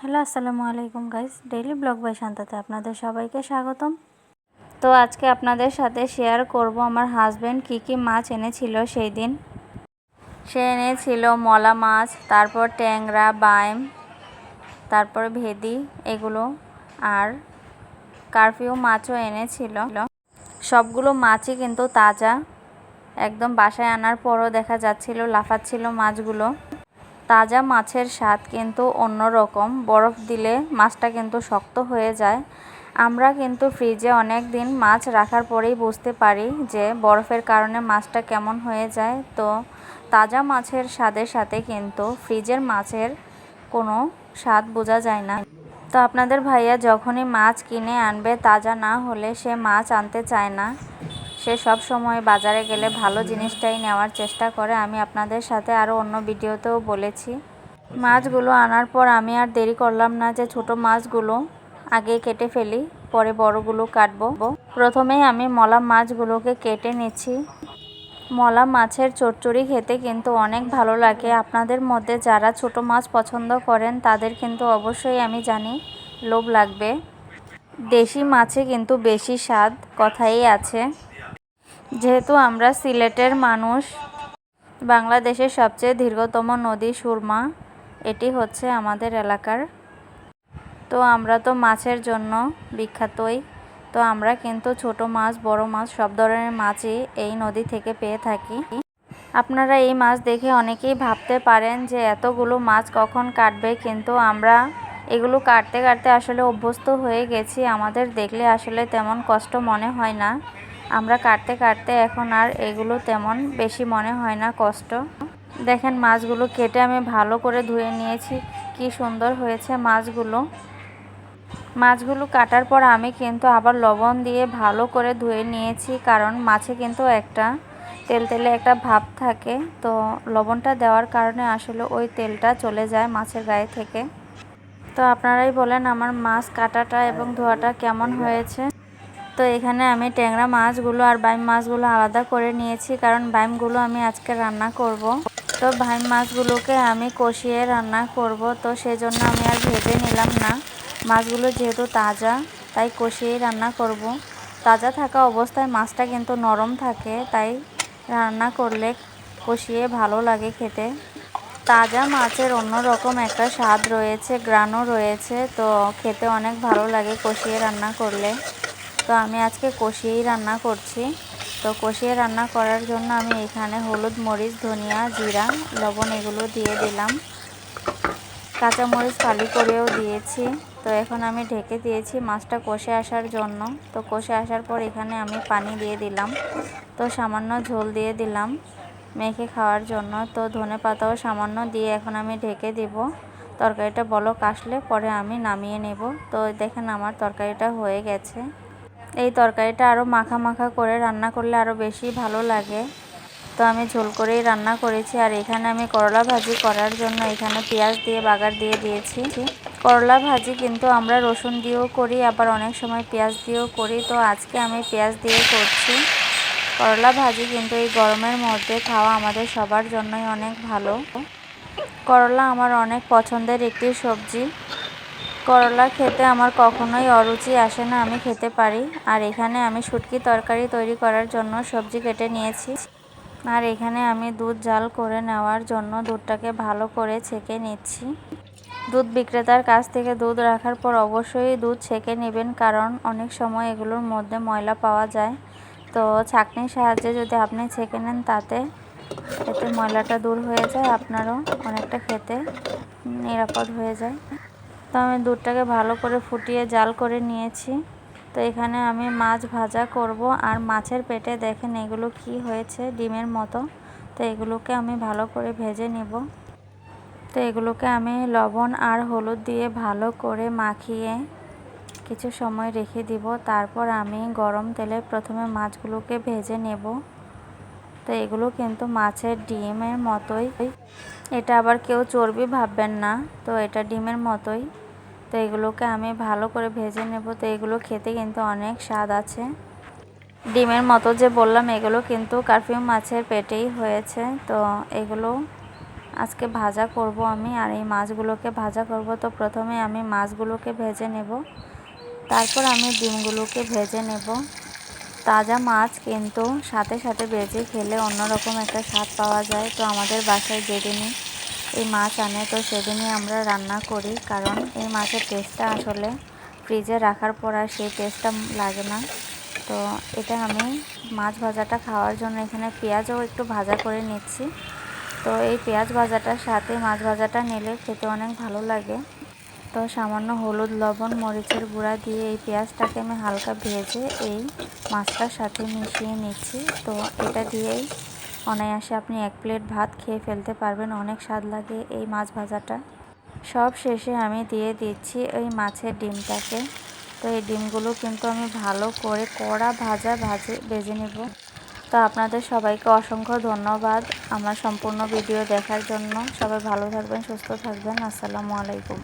Hello আসসালামু আলাইকুম guys, daily blog by শান্তাতে আপনাদের সবাইকে স্বাগতম। তো আজকে আপনাদের সাথে শেয়ার করব আমার হাজব্যান্ড কি মাছ এনেছিল সেই দিন। সে এনেছিল মলা মাছ, তারপর ট্যাংরা, বাইম, তারপর ভেদি এগুলো, আর কারফিউ মাছও এনেছিল। সবগুলো মাছই কিন্তু তাজা, একদম বাসায় আনার পরও দেখা যাচ্ছিল লাফাচ্ছিল মাছগুলো। তাজা মাছের স্বাদ কিন্তু অন্যরকম, বরফ দিলে মাছটা কিন্তু শক্ত হয়ে যায়। আমরা কিন্তু ফ্রিজে অনেক দিন মাছ রাখার পরেই বুঝতে পারি যে বরফের কারণে মাছটা কেমন হয়ে যায়। তো তাজা মাছের স্বাদের সাথে কিন্তু ফ্রিজের মাছের কোনো স্বাদ বোঝা যায় না। তো আপনাদের ভাইয়া যখনই মাছ কিনে আনবে তাজা না হলে সে মাছ আনতে চায় না। সে সব সময় বাজারে গেলে ভালো জিনিসটাই নেওয়ার চেষ্টা করে। আমি আপনাদের সাথে আরও অন্য ভিডিওতেও বলেছি। মাছগুলো আনার পর আমি আর দেরি করলাম না যে ছোট মাছগুলো আগে কেটে ফেলি, পরে বড়গুলো কাটবো। প্রথমেই আমি মলা মাছগুলোকে কেটে নিচ্ছি। মলা মাছের চচ্চড়ি খেতে কিন্তু অনেক ভালো লাগে। আপনাদের মধ্যে যারা ছোট মাছ পছন্দ করেন তাদের কিন্তু অবশ্যই আমি জানি লোভ লাগবে। দেশি মাছে কিন্তু বেশি স্বাদ, কথাই আছে। যেহেতু আমরা সিলেটের মানুষ, বাংলাদেশের সবচেয়ে দীর্ঘতম নদী সুরমা, এটি হচ্ছে আমাদের এলাকার। তো আমরা তো মাছের জন্য বিখ্যাতই। তো আমরা কিন্তু ছোট মাছ, বড় মাছ সব ধরনের মাছই এই নদী থেকে পেয়ে থাকি। আপনারা এই মাছ দেখে অনেকেই ভাবতে পারেন যে এতগুলো মাছ কখন কাটবে, কিন্তু আমরা এগুলো কাটতে কাটতে আসলে অভ্যস্ত হয়ে গেছি। আমাদের দেখলে আসলে তেমন কষ্ট মনে হয় না। আমরা কাটতে কাটতে এখন আর এগুলো তেমন বেশি মনে হয় না কষ্ট। দেখেন মাছগুলো কেটে আমি ভালো করে ধুয়ে নিয়েছি, কি সুন্দর হয়েছে মাছগুলো। মাছগুলো কাটার পর আমি কিন্তু আবার লবণ দিয়ে ভালো করে ধুয়ে নিয়েছি, কারণ মাছে কিন্তু একটা তেলতেলে একটা ভাব থাকে। তো লবণটা দেওয়ার কারণে আসলে ওই তেলটা চলে যায় মাছের গায়ে থেকে। তো আপনারাই বলেন আমার মাছ কাটাটা এবং ধোয়াটা কেমন হয়েছে। তো এখানে আমি ট্যাংরা মাছগুলো আর বাইম মাছগুলো আলাদা করে নিয়েছি, কারণ বাইমগুলো আমি আজকে রান্না করব। তো বাইম মাছগুলোকে আমি কষিয়ে রান্না করব, তো সেজন্য আমি আর ভেজে নিলাম না। মাছগুলো যেহেতু তাজা, তাই কষিয়েই রান্না করব। তাজা থাকা অবস্থায় মাছটা কিন্তু নরম থাকে, তাই রান্না করলে কষিয়ে ভালো লাগে খেতে। তাজা মাছের অন্যরকম একটা স্বাদ রয়েছে, গ্রানও রয়েছে, তো খেতে অনেক ভালো লাগে কষিয়ে রান্না করলে। তো আমি আজকে কষিয়েই রান্না করছি। তো কষিয়ে রান্না করার জন্য আমি এখানে হলুদ, মরিচ, ধনিয়া, জিরা, লবণ এগুলো দিয়ে দিলাম। কাঁচামরিচ ফালি করেও দিয়েছি। তো এখন আমি ঢেকে দিয়েছি মাছটা কষে আসার জন্য। তো কষে আসার পর এখানে আমি পানি দিয়ে দিলাম। তো সামান্য ঝোল দিয়ে দিলাম মেখে খাওয়ার জন্য। তো ধনেপাতাও সামান্য দিয়ে এখন আমি ঢেকে দিব। তরকারিটা বলক আসলে পরে আমি নামিয়ে নেব। তো দেখেন আমার তরকারিটা হয়ে গেছে। এই তরকারিটা আরও মাখা মাখা করে রান্না করলে আরও বেশি ভালো লাগে। তো আমি ঝোল করেই রান্না করেছি। আর এখানে আমি করলা ভাজি করার জন্য এখানে পেঁয়াজ দিয়ে বাগার দিয়ে দিয়েছি। করলা ভাজি কিন্তু আমরা রসুন দিয়েও করি, আবার অনেক সময় পেঁয়াজ দিয়েও করি। তো আজকে আমি পেঁয়াজ দিয়ে করছি। করলা ভাজি কিন্তু এই গরমের মধ্যে খাওয়া আমাদের সবার জন্যই অনেক ভালো। করলা আমার অনেক পছন্দের একটি সবজি। করলা খেতে আমার কখনোই অরুচি আসে না, আমি খেতে পারি। আর এখানে আমি শুটকি তরকারি তৈরি করার জন্য সবজি কেটে নিয়েছি। আর এখানে আমি দুধ জাল করে নেওয়ার জন্য দুধটাকে ভালো করে ছেঁকে নিচ্ছি। দুধ বিক্রেতার কাছ থেকে দুধ রাখার পর অবশ্যই দুধ ছেঁকে নেবেন, কারণ অনেক সময় এগুলোর মধ্যে ময়লা পাওয়া যায়। তো ছাঁকনির সাহায্যে যদি আপনি ছেঁকে নেন তাতে এতে ময়লাটা দূর হয়ে যায়, আপনারও অনেকটা খেতে নিরাপদ হয়ে যায়। তো আমি দুধটাকে ভালো করে ফুটিয়ে জাল করে নিয়েছি। তো এখানে আমি মাছ ভাজা করব। আর মাছের পেটে দেখেন এগুলো কি হয়েছে, ডিমের মতো। তো এগুলোকে আমি ভালো করে ভেজে নেব। তো এগুলোকে আমি লবণ আর হলুদ দিয়ে ভালো করে মাখিয়ে কিছু সময় রেখে দিব। তারপর আমি গরম তেলে প্রথমে মাছগুলোকে ভেজে নেব। তো এগুলো কিন্তু মাছের ডিমের মতোই, এটা আবার কেউ চর্বি ভাববেন না। তো এটা ডিমের মতোই। তো এগুলোকে আমি ভালো করে ভেজে নেব। তো এগুলো খেতে কিন্তু অনেক স্বাদ আছে। ডিমের মতো যে বললাম, এগুলো কিন্তু কারফিউ মাছের পেটেই হয়েছে। তো এগুলো আজকে ভাজা করব আমি, আর এই মাছগুলোকে ভাজা করব। তো প্রথমে আমি মাছগুলোকে ভেজে নেব, তারপর আমি ডিমগুলোকে ভেজে নেব। তাজা মাছ কিন্তু সাথে সাথে ভেজে খেলে অন্যরকম একটা স্বাদ পাওয়া যায়। তো আমাদের বাসায় যেদিনই এই মাছ আনে তো সেদিনই আমরা রান্না করি, কারণ এই মাছের টেস্টটা আসলে ফ্রিজে রাখার পর আর সেই টেস্টটা লাগে না। তো এটা আমি মাছ ভাজাটা খাওয়ার জন্য এখানে পেঁয়াজও একটু ভাজা করে নিচ্ছি। তো এই পেঁয়াজ ভাজাটার সাথে মাছ ভাজাটা নিলে খেতে অনেক ভালো লাগে। তো সামান্য হলুদ, লবণ, মরিচের গুঁড়া দিয়ে এই পেঁয়াজটাকে আমি হালকা ভেজে এই মাছটার সাথে মিশিয়ে নিচ্ছি। তো এটা দিয়েই অনায়াসে আপনি 1 প্লেট ভাত খেয়ে ফেলতে পারবেন, অনেক স্বাদ লাগে এই মাছ ভাজাটা। সব শেষে আমি দিয়ে দিচ্ছি এই মাছের ডিমটাকে। তো এই ডিমগুলো কিন্তু আমি ভালো করে কড়া ভেজে নেব। তো আপনাদের সবাইকে অসংখ্য ধন্যবাদ আমার সম্পূর্ণ ভিডিও দেখার জন্য। সবাই ভালো থাকবেন, সুস্থ থাকবেন। আসসালামু আলাইকুম।